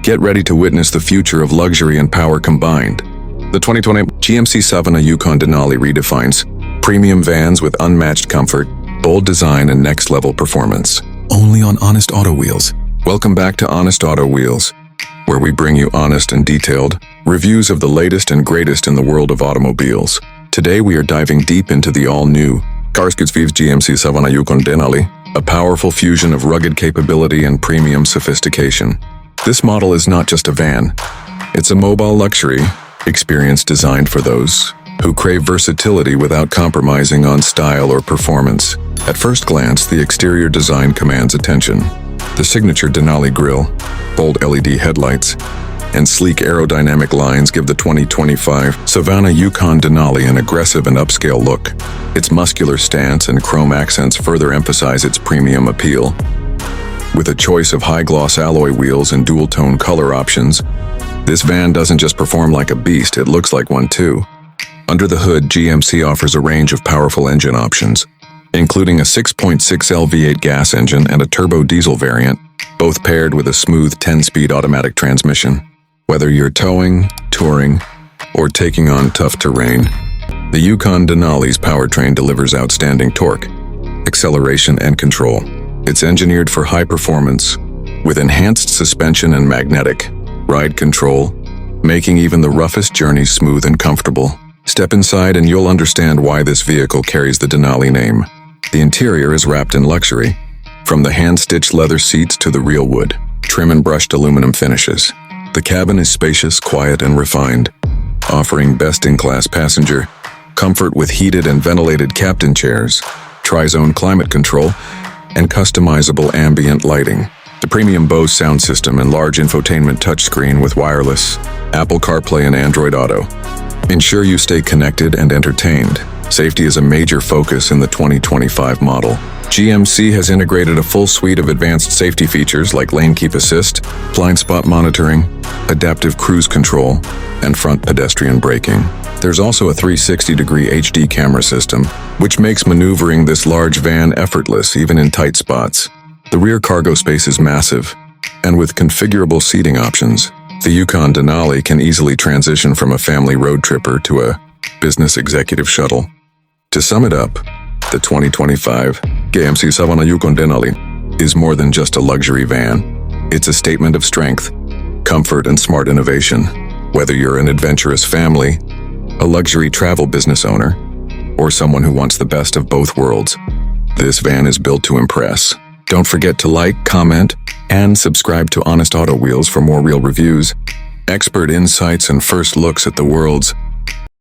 Get ready to witness the future of luxury and power combined. The 2020 GMC Savana Yukon Denali redefines premium vans with unmatched comfort, bold design, and next-level performance. Only on Honest Auto Wheels. Welcome back to Honest Auto Wheels, where we bring you honest and detailed reviews of the latest and greatest in the world of automobiles. Today we are diving deep into the all-new GMC Savana Yukon Denali, a powerful fusion of rugged capability and premium sophistication. This model is not just a van, it's a mobile luxury experience designed for those who crave versatility without compromising on style or performance. At first glance, the exterior design commands attention. The signature Denali grille, bold LED headlights, and sleek aerodynamic lines give the 2025 Savana Yukon Denali an aggressive and upscale look. Its muscular stance and chrome accents further emphasize its premium appeal. With a choice of high-gloss alloy wheels and dual-tone color options, this van doesn't just perform like a beast, it looks like one too. Under the hood, GMC offers a range of powerful engine options, including a 6.6L V8 gas engine and a turbo diesel variant, both paired with a smooth 10-speed automatic transmission. Whether you're towing, touring, or taking on tough terrain, the Yukon Denali's powertrain delivers outstanding torque, acceleration, and control. It's engineered for high performance, with enhanced suspension and magnetic ride control, making even the roughest journeys smooth and comfortable. Step inside and you'll understand why this vehicle carries the Denali name. The interior is wrapped in luxury, from the hand-stitched leather seats to the real wood, trim and brushed aluminum finishes. The cabin is spacious, quiet, and refined, offering best-in-class passenger comfort with heated and ventilated captain chairs, tri-zone climate control, and customizable ambient lighting. The premium Bose sound system and large infotainment touchscreen with wireless, Apple CarPlay and Android Auto ensure you stay connected and entertained. Safety is a major focus in the 2025 model. GMC has integrated a full suite of advanced safety features like lane keep assist, blind spot monitoring, adaptive cruise control, and front pedestrian braking. There's also a 360-degree HD camera system, which makes maneuvering this large van effortless even in tight spots. The rear cargo space is massive, and with configurable seating options, the Yukon Denali can easily transition from a family road tripper to a business executive shuttle. To sum it up, the 2025 GMC Savana Yukon Denali is more than just a luxury van. It's a statement of strength, comfort, and smart innovation. Whether you're an adventurous family, a luxury travel business owner, or someone who wants the best of both worlds, this van is built to impress. Don't forget to like, comment, and subscribe to Honest Auto Wheels for more real reviews, expert insights, and first looks at the world's